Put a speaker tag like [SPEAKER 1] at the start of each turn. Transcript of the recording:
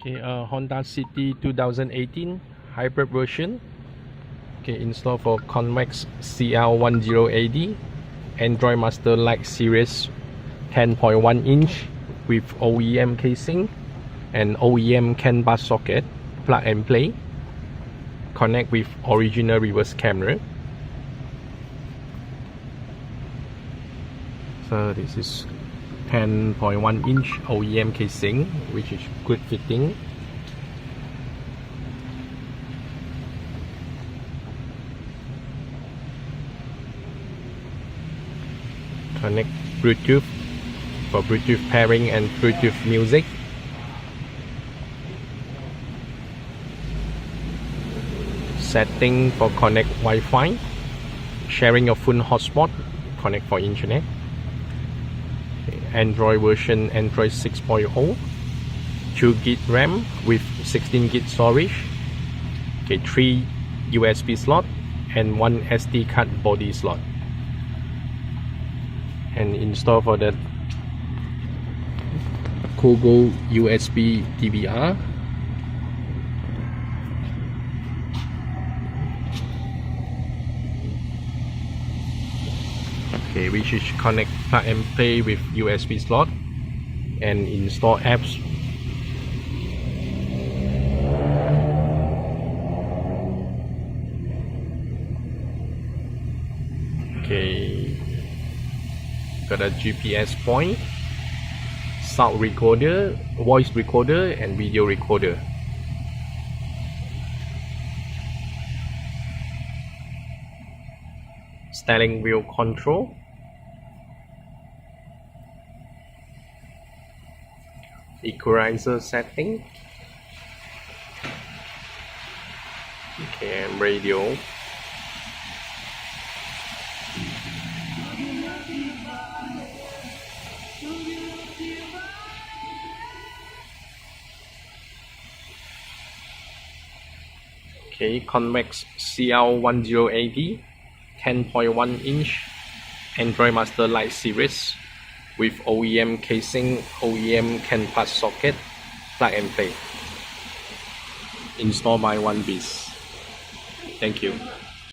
[SPEAKER 1] Okay, Honda City 2018 hybrid version. Okay, installed for convex CL-10AD Android Master Lite series 10.1 inch with OEM casing and OEM CAN bus socket, plug and play, connect with original reverse camera. So this is 10.1 inch OEM casing, which is good fitting. Connect Bluetooth for Bluetooth pairing and Bluetooth music. Setting for connect Wi-Fi. Sharing your phone hotspot, connect for internet. Android version Android 6.0, 2 gig RAM with 16 gig storage. Okay, 3 USB slot and 1 SD card body slot. And install for the cogoo USB DVR. Okay, which is connect plug and play with USB slot and install apps. Okay, got a GPS point, sound recorder, voice recorder and video recorder. Steering wheel control. Equalizer setting. Okay, and radio. Okay, convex CL-10AD 10.1 inch Android Master Lite series with OEM casing, OEM CAN bus socket, plug and play. Installed by one piece. Thank you.